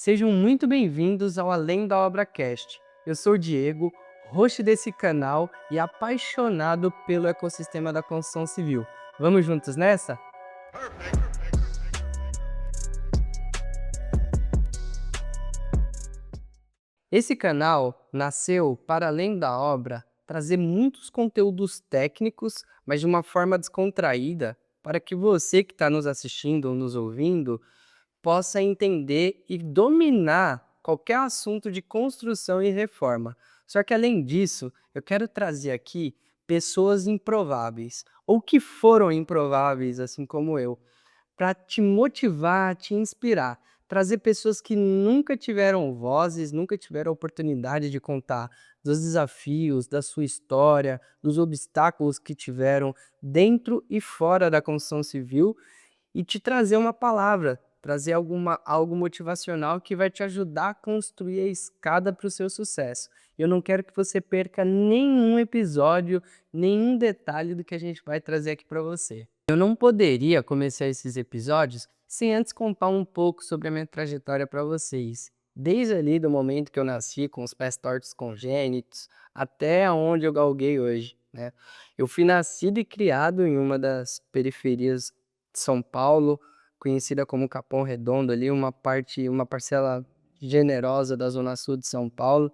Sejam muito bem-vindos ao Além da Obra Cast. Eu sou o Diego, host desse canal e apaixonado pelo ecossistema da construção civil. Vamos juntos nessa? Esse canal nasceu para além da obra trazer muitos conteúdos técnicos, mas de uma forma descontraída, para que você que está nos assistindo ou nos ouvindo possa entender e dominar qualquer assunto de construção e reforma. Só que além disso, eu quero trazer aqui pessoas improváveis, ou que foram improváveis, assim como eu, para te motivar, te inspirar. Trazer pessoas que nunca tiveram vozes, nunca tiveram oportunidade de contar dos desafios, da sua história, dos obstáculos que tiveram dentro e fora da construção civil e te trazer uma palavra, trazer algo motivacional que vai te ajudar a construir a escada para o seu sucesso. Eu não quero que você perca nenhum episódio, nenhum detalhe do que a gente vai trazer aqui para você. Eu não poderia começar esses episódios sem antes contar um pouco sobre a minha trajetória para vocês. Desde ali do momento que eu nasci com os pés tortos congênitos, até onde eu galguei hoje, né? Eu fui nascido e criado em uma das periferias de São Paulo, conhecida como Capão Redondo ali, uma parcela generosa da zona sul de São Paulo.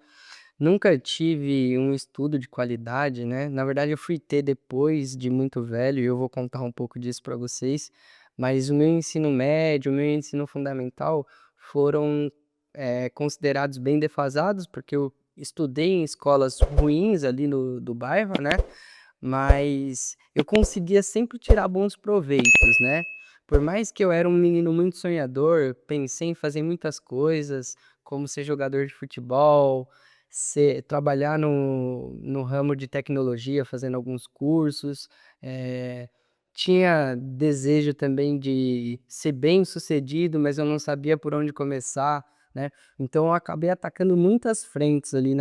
Nunca tive um estudo de qualidade, né, na verdade eu fui ter depois de muito velho e eu vou contar um pouco disso para vocês, mas o meu ensino médio, o meu ensino fundamental foram, considerados bem defasados, porque eu estudei em escolas ruins ali do bairro, né, mas eu conseguia sempre tirar bons proveitos, né. Por mais que eu era um menino muito sonhador, pensei em fazer muitas coisas, como ser jogador de futebol, trabalhar no ramo de tecnologia, fazendo alguns cursos, eh, tinha desejo também de ser bem-sucedido, mas eu não sabia por onde começar, né. Então eu acabei atacando muitas frentes ali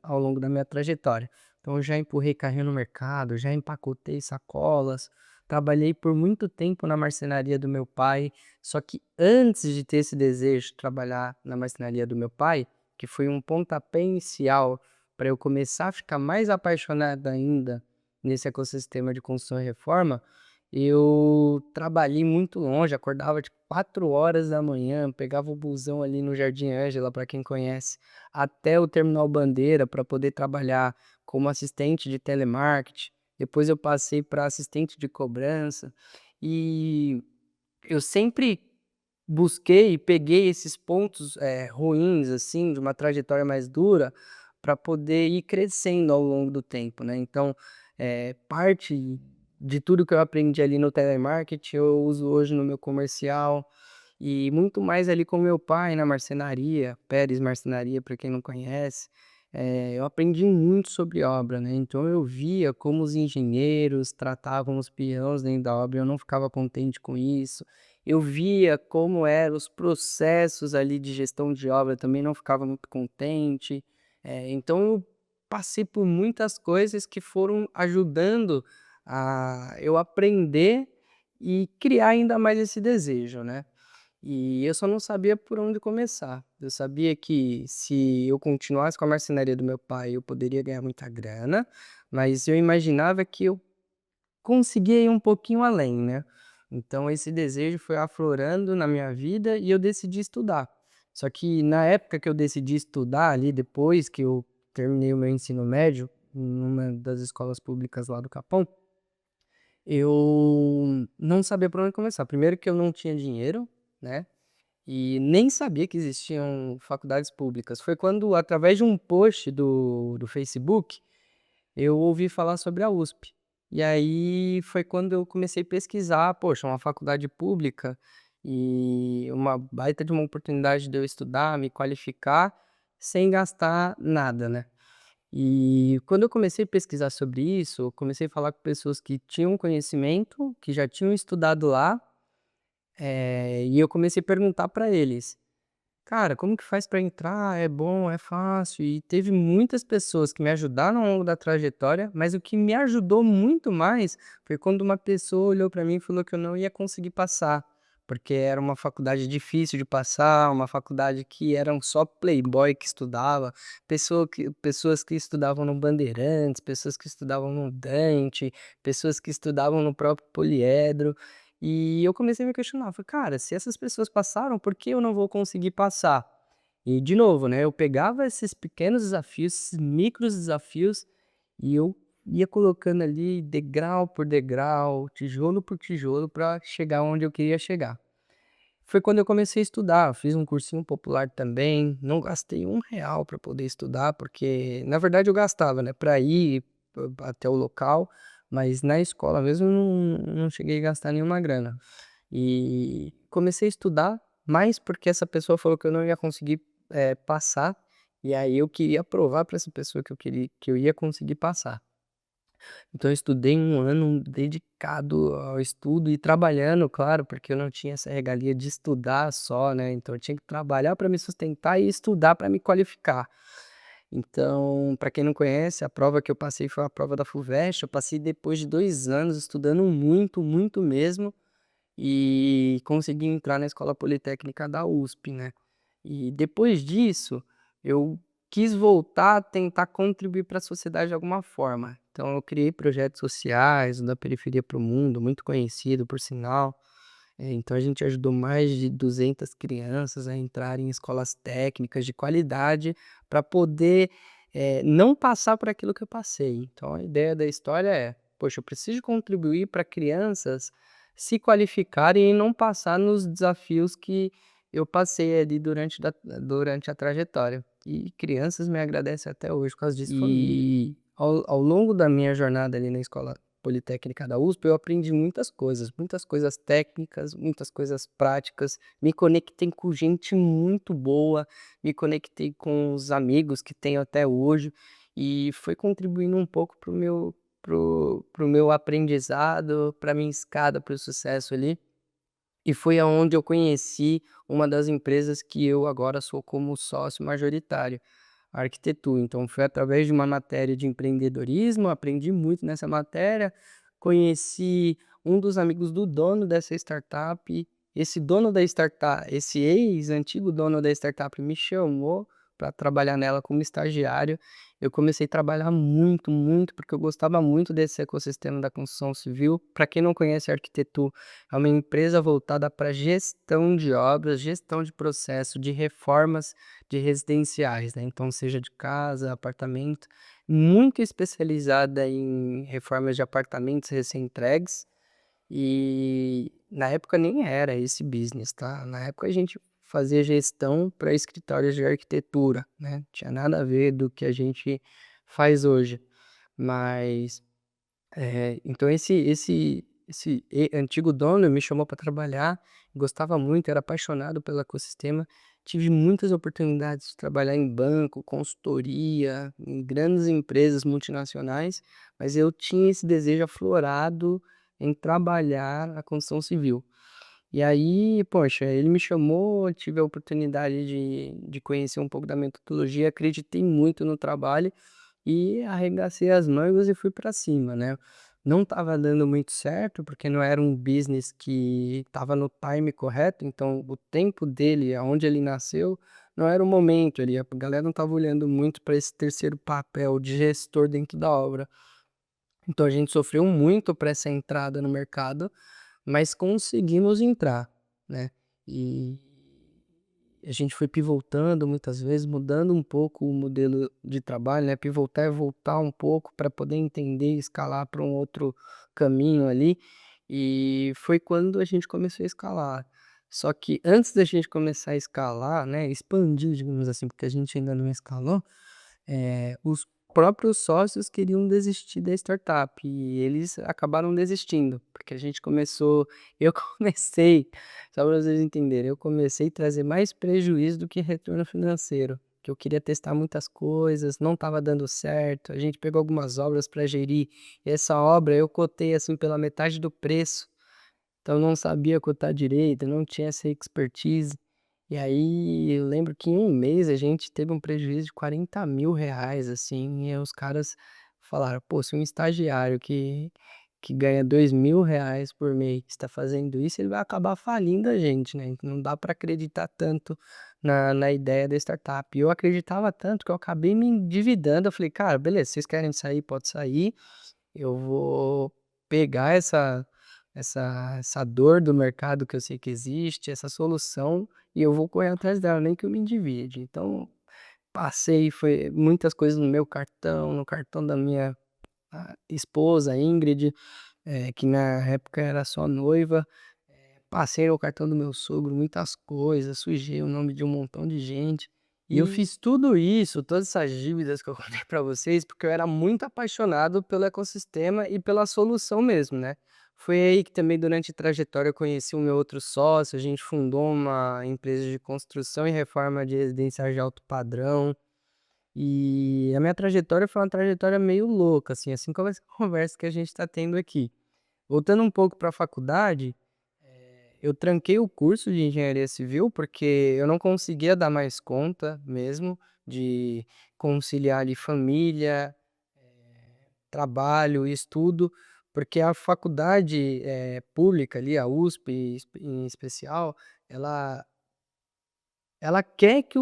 ao longo da minha trajetória. Então eu já empurrei carrinho no mercado, já empacotei sacolas, trabalhei por muito tempo na marcenaria do meu pai, só que antes de ter esse desejo de trabalhar na marcenaria do meu pai, que foi um pontapé inicial para eu começar a ficar mais apaixonado ainda nesse ecossistema de construção e reforma, eu trabalhei muito longe, acordava de 4 horas da manhã, pegava o busão ali no Jardim Ângela, para quem conhece, até o Terminal Bandeira para poder trabalhar como assistente de telemarketing. Depois eu passei para assistente de cobrança e eu sempre busquei e peguei esses pontos, ruins, assim, de uma trajetória mais dura, para poder ir crescendo ao longo do tempo, né. Então, parte de tudo que eu aprendi ali no telemarketing, eu uso hoje no meu comercial, e muito mais ali com meu pai na marcenaria, Pérez Marcenaria, para quem não conhece. Eu aprendi muito sobre obra, né, então eu via como os engenheiros tratavam os peões dentro da obra, eu não ficava contente com isso. Eu via como eram os processos ali de gestão de obra, também não ficava muito contente. Então eu passei por muitas coisas que foram ajudando a eu aprender e criar ainda mais esse desejo, né. E eu só não sabia por onde começar. Eu sabia que se eu continuasse com a marcenaria do meu pai, eu poderia ganhar muita grana, mas eu imaginava que eu conseguia ir um pouquinho além, né. Então esse desejo foi aflorando na minha vida e eu decidi estudar. Só que na época que eu decidi estudar, ali depois que eu terminei o meu ensino médio, numa das escolas públicas lá do Capão, eu não sabia por onde começar. Primeiro que eu não tinha dinheiro, né, e nem sabia que existiam faculdades públicas. Foi quando, através de um post do Facebook, eu ouvi falar sobre a USP. E aí foi quando eu comecei a pesquisar, poxa, uma faculdade pública e uma baita de uma oportunidade de eu estudar, me qualificar, sem gastar nada, né. E quando eu comecei a pesquisar sobre isso, eu comecei a falar com pessoas que tinham conhecimento, que já tinham estudado lá, e eu comecei a perguntar para eles: "Cara, como que faz para entrar? É bom? É fácil?" E teve muitas pessoas que me ajudaram ao longo da trajetória, mas o que me ajudou muito mais foi quando uma pessoa olhou para mim e falou que eu não ia conseguir passar, porque era uma faculdade difícil de passar, uma faculdade que eram só playboy que estudava, pessoas que estudavam no Bandeirantes, pessoas que estudavam no Dante, pessoas que estudavam no próprio Poliedro. E eu comecei a me questionar, falei, cara, se essas pessoas passaram, por que eu não vou conseguir passar? E de novo, né, eu pegava esses pequenos desafios, esses micros desafios, e eu ia colocando ali degrau por degrau, tijolo por tijolo, para chegar onde eu queria chegar. Foi quando eu comecei a estudar, fiz um cursinho popular também, não gastei R$ 1 para poder estudar, porque na verdade eu gastava, né, para ir até o local, mas na escola mesmo eu não cheguei a gastar nenhuma grana. E comecei a estudar, mais porque essa pessoa falou que eu não ia conseguir, passar, e aí eu queria provar para essa pessoa que eu ia conseguir passar. Então eu estudei 1 ano dedicado ao estudo e trabalhando, claro, porque eu não tinha essa regalia de estudar só, né, então eu tinha que trabalhar para me sustentar e estudar para me qualificar. Então, para quem não conhece, a prova que eu passei foi a prova da FUVEST, eu passei depois de 2 anos estudando muito, muito mesmo, e consegui entrar na Escola Politécnica da USP, né. E depois disso, eu quis voltar a tentar contribuir para a sociedade de alguma forma. Então eu criei projetos sociais, o da Periferia para o Mundo, muito conhecido por sinal. Então a gente ajudou mais de 200 crianças a entrarem em escolas técnicas de qualidade para poder, não passar por aquilo que eu passei. Então a ideia da história é: "Poxa, eu preciso contribuir para crianças se qualificarem e não passar nos desafios que eu passei ali durante a trajetória". E crianças me agradecem até hoje por causa disso, família. E ao longo da minha jornada ali na Escola Politécnica da USP, eu aprendi muitas coisas técnicas, muitas coisas práticas, me conectei com gente muito boa, me conectei com os amigos que tenho até hoje, e foi contribuindo um pouco para o meu aprendizado, para minha escada para o sucesso ali. E foi aonde eu conheci uma das empresas que eu agora sou como sócio majoritário, a Arquitetur. Então foi através de uma matéria de empreendedorismo, aprendi muito nessa matéria, conheci um dos amigos do dono dessa startup, esse dono da startup, esse ex-antigo dono da startup me chamou para trabalhar nela como estagiário. Eu comecei a trabalhar muito, muito, porque eu gostava muito desse ecossistema da construção civil. Para quem não conhece a Arquitetur, é uma empresa voltada para gestão de obras, gestão de processo, de reformas de residenciais, né, então seja de casa, apartamento, muito especializada em reformas de apartamentos recém-entregues, e na época nem era esse business, tá, na época a gente fazia gestão para escritórios de arquitetura, né, tinha nada a ver do que a gente faz hoje, mas então esse antigo dono me chamou para trabalhar, gostava muito, era apaixonado pelo ecossistema, tive muitas oportunidades de trabalhar em banco, consultoria, em grandes empresas multinacionais, mas eu tinha esse desejo aflorado em trabalhar na construção civil. E aí, poxa, ele me chamou, tive a oportunidade de conhecer um pouco da metodologia, acreditei muito no trabalho e arregacei as mangas e fui para cima, né. Não estava dando muito certo, porque não era um business que estava no time correto, então o tempo dele, aonde ele nasceu, não era o momento, a galera não estava olhando muito para esse terceiro papel de gestor dentro da obra. Então a gente sofreu muito para essa entrada no mercado, mas conseguimos entrar, né. E a gente foi pivotando muitas vezes, mudando um pouco o modelo de trabalho, né, pivotar é voltar um pouco para poder entender e escalar para um outro caminho ali, e foi quando a gente começou a escalar. Só que antes da gente começar a escalar, né, expandir, digamos assim, porque a gente ainda não escalou, os próprios sócios queriam desistir da startup e eles acabaram desistindo, porque a gente começou eu comecei, só para vocês entenderem, eu comecei a trazer mais prejuízo do que retorno financeiro, que eu queria testar muitas coisas, não estava dando certo, a gente pegou algumas obras para gerir, e essa obra eu cotei, assim, pela metade do preço, então eu não sabia cotar direito, não tinha essa expertise. E aí eu lembro que em 1 mês a gente teve um prejuízo de R$ 40.000, assim, e aí os caras falaram: "Pô, se um estagiário que que ganha R$ 2.000 por mês está fazendo isso, ele vai acabar falindo a gente, né, então não dá para acreditar tanto na ideia da startup. E eu acreditava tanto que eu acabei me endividando, eu falei: "Cara, beleza, vocês querem sair, pode sair, eu vou pegar essa dor do mercado que eu sei que existe, essa solução, e eu vou correr atrás dela, nem que eu me endivide". Então, passei, foi muitas coisas no meu cartão, no cartão da minha esposa, Ingrid, que na época era só noiva, passei no cartão do meu sogro muitas coisas, sujei o nome de um montão de gente. E eu fiz tudo isso, todas essas dívidas que eu contei para vocês, porque eu era muito apaixonado pelo ecossistema e pela solução mesmo, né. Foi aí que também durante a trajetória eu conheci o meu outro sócio, a gente fundou uma empresa de construção e reforma de residenciais de alto padrão. E a minha trajetória foi uma trajetória meio louca, assim como essa conversa que a gente está tendo aqui. Voltando um pouco para a faculdade, eu tranquei o curso de engenharia civil, porque eu não conseguia dar mais conta mesmo de conciliar ali família, trabalho e estudo, porque a faculdade, pública ali, a USP em especial, ela ela quer que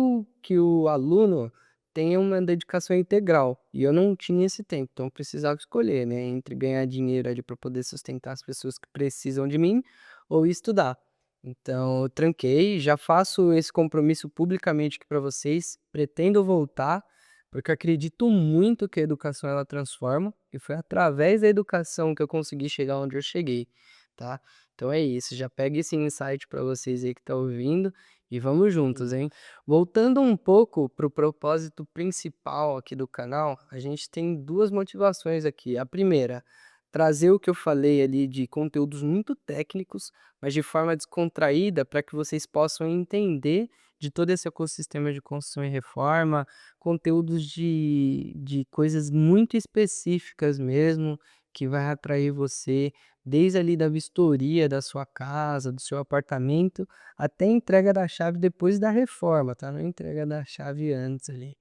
o aluno tenha uma dedicação integral, e eu não tinha esse tempo, então eu precisava escolher, né, entre ganhar dinheiro ali para poder sustentar as pessoas que precisam de mim, ou estudar. Então eu tranquei, já faço esse compromisso publicamente aqui para vocês, pretendo voltar, porque eu acredito muito que a educação ela transforma, e foi através da educação que eu consegui chegar onde eu cheguei, tá. Então é isso, já pega esse insight para vocês aí que tá ouvindo, e vamos juntos, hein. Voltando um pouco para o propósito principal aqui do canal, a gente tem 2 motivações aqui. A primeira, trazer o que eu falei ali de conteúdos muito técnicos, mas de forma descontraída, para que vocês possam entender de todo esse ecossistema de construção e reforma, conteúdos de coisas muito específicas mesmo, que vai atrair você, desde ali da vistoria da sua casa, do seu apartamento, até a entrega da chave depois da reforma, tá, não entrega da chave antes ali.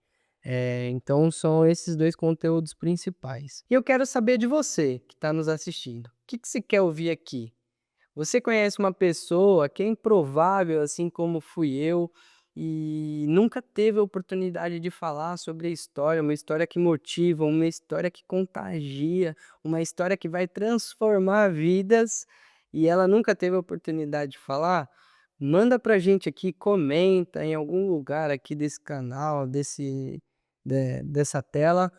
Então são esses 2 conteúdos principais. E eu quero saber de você que está nos assistindo, o que que você quer ouvir aqui? Você conhece uma pessoa que é improvável, assim como fui eu, e nunca teve a oportunidade de falar sobre a história, uma história que motiva, uma história que contagia, uma história que vai transformar vidas, e ela nunca teve a oportunidade de falar? Manda pra gente aqui, comenta em algum lugar aqui desse canal, dessa tela,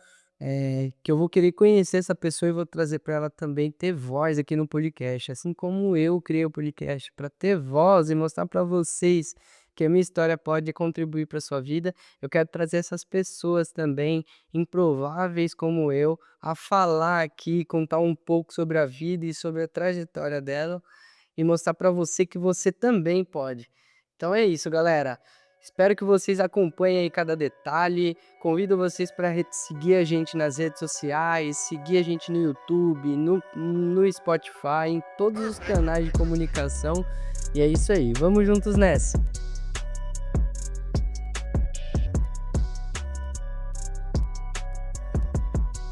que eu vou querer conhecer essa pessoa e vou trazer para ela também ter voz aqui no podcast, assim como eu criei o podcast para ter voz e mostrar para vocês que a minha história pode contribuir para sua vida. Eu quero trazer essas pessoas também, improváveis como eu, a falar aqui, contar um pouco sobre a vida e sobre a trajetória dela e mostrar para você que você também pode. Então é isso, galera. Espero que vocês acompanhem aí cada detalhe. Convido vocês para seguir a gente nas redes sociais, seguir a gente no YouTube, no Spotify, em todos os canais de comunicação. E é isso aí. Vamos juntos nessa.